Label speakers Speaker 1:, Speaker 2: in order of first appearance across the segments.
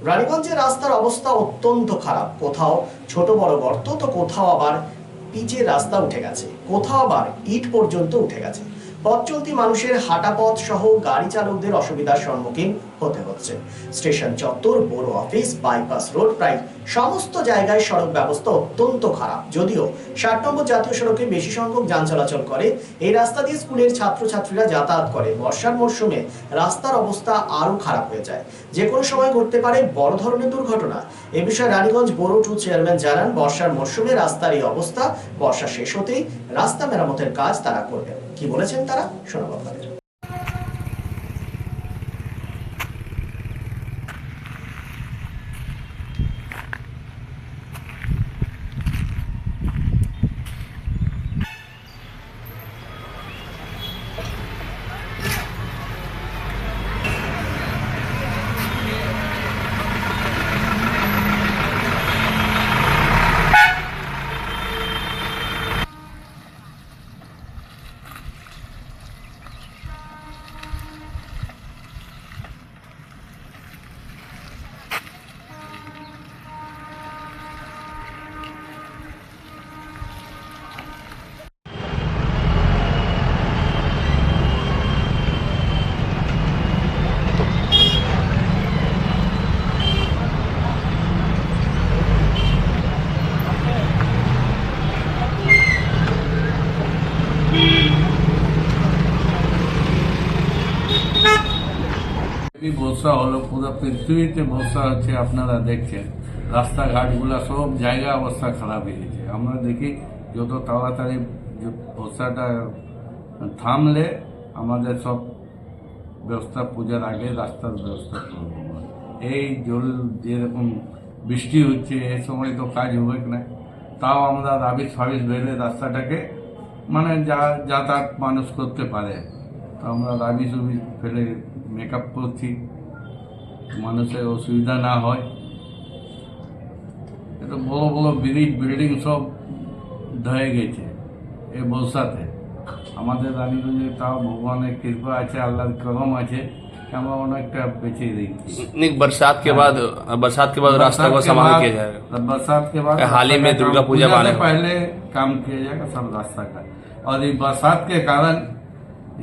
Speaker 1: রানীগঞ্জের রাস্তার অবস্থা অত্যন্ত খারাপ। কোথাও ছোট বড় গর্ত, তো কোথাও আবার পিচের রাস্তা উঠে গেছে, কোথাও আবার ইট পর্যন্ত উঠে গেছে। পথ চলতি মানুষের হাঁটা পথ সহ গাড়ি চালকদের অসুবিধার সম্মুখীন হতে হচ্ছে। স্টেশন চত্বর, বড় অফিস, বাইপাস রোড, প্রায় সমস্ত জায়গায় সড়ক ব্যবস্থা অত্যন্ত খারাপ। যদিও 60 নম্বর জাতীয় সড়কে বেশি সংখ্যক যান চলাচল করে, এই রাস্তা দিয়ে স্কুলের ছাত্রছাত্রীরা যাতায়াত করে। বর্ষার মরশুমে রাস্তার অবস্থা আরো খারাপ হয়ে যায়, যে কোনো সময় ঘটতে পারে বড় ধরনের দুর্ঘটনা। এ বিষয়ে রানীগঞ্জ বোরো 2 চেয়ারম্যান জানান, বর্ষার মরশুমে রাস্তার এই অবস্থা, বর্ষা শেষ হতেই রাস্তা মেরামতের কাজ তারা করবেন। কি বলেছেন তারা, শোনাবো আপনাদের।
Speaker 2: বর্ষা হলো, পুরো পৃথিবীতে বর্ষা হচ্ছে, আপনারা দেখছেন রাস্তাঘাটগুলো সব জায়গা অবস্থা খারাপ হয়ে গেছে। আমরা দেখি যত তাড়াতাড়ি বর্ষাটা থামলে আমাদের সব ব্যবস্থা, পূজার আগে রাস্তার ব্যবস্থা করবো। এই জল যেরকম বৃষ্টি হচ্ছে, এই সময় তো কাজ হবে না, তাও আমরা রাবিশ ফাবিশ বেলে রাস্তাটাকে মানে যাতায়াত মানুষ করতে পারে, তো আমরা রাবিশ উবিশ ফেলে মেকআপ করছি, মানুষের অসুবিধা না হয়। এটা বড় বড় ব্রিজ বিল্ডিং সব ধয়ে গেছে এই বর্ষাতে। আমাদের রানীগঞ্জে তাও ভগবানের কৃপা আছে, আল্লাহর করম আছে, আমরা অনেকটা বেঁচে দিচ্ছি।
Speaker 3: बरसात के बाद रास्ता को संभाल किया जाएगा।
Speaker 2: बरसात के बाद
Speaker 3: हाल ही में दुर्गा पूजा
Speaker 2: पहले काम किया जाएगा सब रास्ता का। और ये बरसात के कारण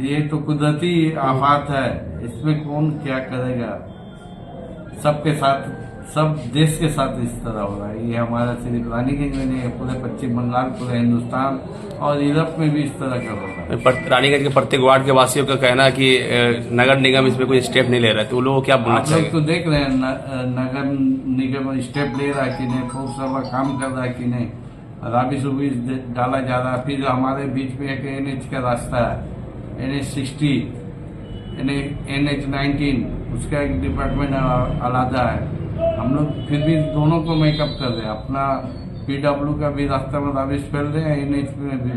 Speaker 2: ये तो कुदरती आफत है, इसमें कौन क्या करेगा। सबके साथ, सब देश के साथ इस तरह हो रहा है। ये हमारा सिर्फ रानीगंज में नहीं है, पूरे पश्चिम बंगाल, पूरे हिंदुस्तान और यूरोप में भी इस तरह का हो रहा है।
Speaker 3: रानीगंज के प्रत्येक वार्ड के वासियों का कहना है कि नगर निगम इसमें कोई स्टेप नहीं ले रहा है, तो वो लोग क्या बोलना चाहिए?
Speaker 2: तो देख रहे हैं नगर निगम स्टेप ले रहा है कि नहीं, पौरसभा काम कर रहा है कि नहीं, राबिश उबिश डाला जा रहा है। फिर हमारे बीच में एक NH का रास्ता है, NH 60, NH 19, उसका एक डिपार्टमेंट अलग है। हम लोग फिर भी दोनों को मेकअप कर रहे हैं, अपना PW का भी रास्ता में राबिश फैल रहे हैं, NH में भी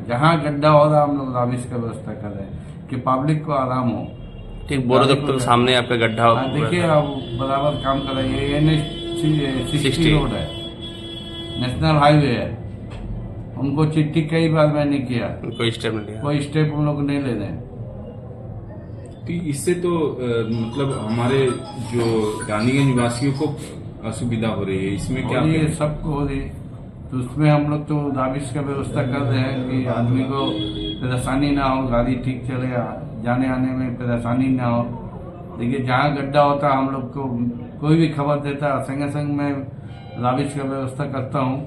Speaker 2: जहाँ गड्ढा हो रहा है हम लोग राबिश का व्यवस्था कर रहे हैं कि पब्लिक को आराम हो।
Speaker 3: ठीक, बोरो दफ्तर के सामने आपका गड्ढा
Speaker 2: देखिए, अब बराबर काम कर रहे हैं। NH 60 रोड है, नेशनल हाईवे है, उनको चिट्ठी कई बार मैंने किया,
Speaker 3: कोई स्टेप नहीं लिया।
Speaker 2: कोई स्टेप हम लोग नहीं ले रहे हैं।
Speaker 4: तो इससे तो मतलब हमारे जो रानीगंज वासियों को असुविधा हो रही है, इसमें क्या
Speaker 2: ये सबको हो रही है, तो उसमें हम लोग तो राबिश का व्यवस्था कर रहे हैं कि आदमी को परेशानी ना हो, गाड़ी ठीक चले, जाने आने में परेशानी ना हो। देखिए, जहाँ गड्ढा होता है हम लोग को कोई भी खबर देता है, संगे संग मैं राबिश का व्यवस्था करता हूँ।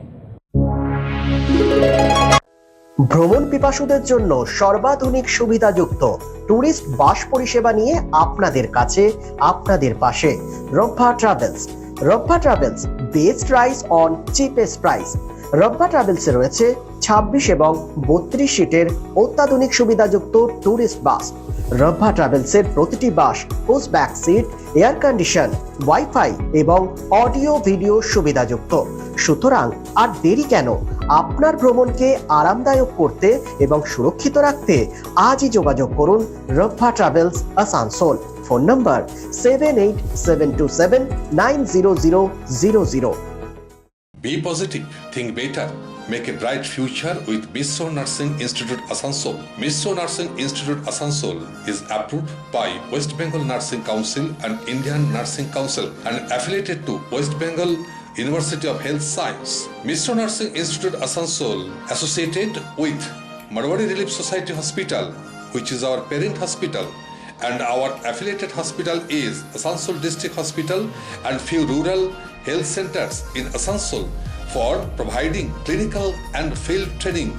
Speaker 1: ভ্রমণ পিপাসুদের জন্য সর্বাধুনিক সুবিধাযুক্ত ট্যুরিস্ট বাস পরিষেবা নিয়ে আপনাদের কাছে, আপনাদের পাশে Rabba travels. Rabba travels, best price on cheapest price. Rabba ট্রাভেলসে রয়েছে 26 এবং 32 সিটের অত্যাধুনিক সুবিধাযুক্ত ট্যুরিস্ট বাস। রব্বা ট্রাভেলসের প্রতিটি bus push back seat, air condition, wifi এবং অডিও ভিডিও সুবিধাযুক্ত। সুতরাং আর দেরি কেন, আপনার ভ্রমণকে আরামদায়ক করতে এবং সুরক্ষিত রাখতে আজই যোগাযোগ করুন Rabba travels, Asansol. Phone number 7872790000।
Speaker 5: Be positive, think better. Make a bright future with Mishra Nursing Institute Asansol. Mishra Nursing Institute Asansol is approved by West Bengal Nursing Council and Indian Nursing Council and affiliated to West Bengal University of Health Science. Mishra Nursing Institute Asansol associated with Marwari Relief Society Hospital, which is our parent hospital, and our affiliated hospital is Asansol District Hospital and few rural health centers in Asansol for providing clinical and field training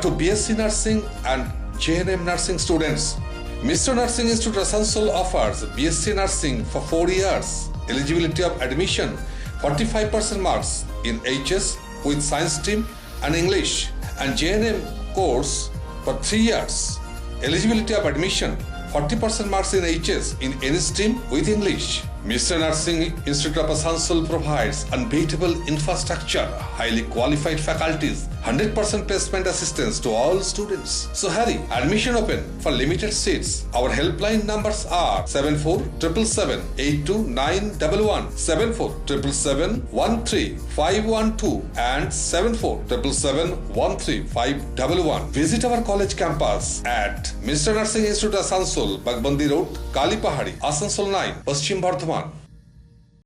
Speaker 5: to BSc Nursing and JNM Nursing students. Mishra Nursing Institute Asansol offers BSc Nursing for 4 years. Eligibility of admission 45% marks in HS with science stream and English, and JNM course for 3 years. Eligibility of admission 40% marks in HS in any stream with English. Mishra Nursing Institute of Asansol provides unbeatable infrastructure, highly qualified faculties, 100% placement assistance to all students. So hurry, admission open for limited seats. Our helpline numbers are 7477782911, 7477713512 and 7477713511. Visit our college campus at Mishra Nursing Institute Asansol, Bagbandi Road, Kalipahari, Asansol 9, Paschim Bardhaman.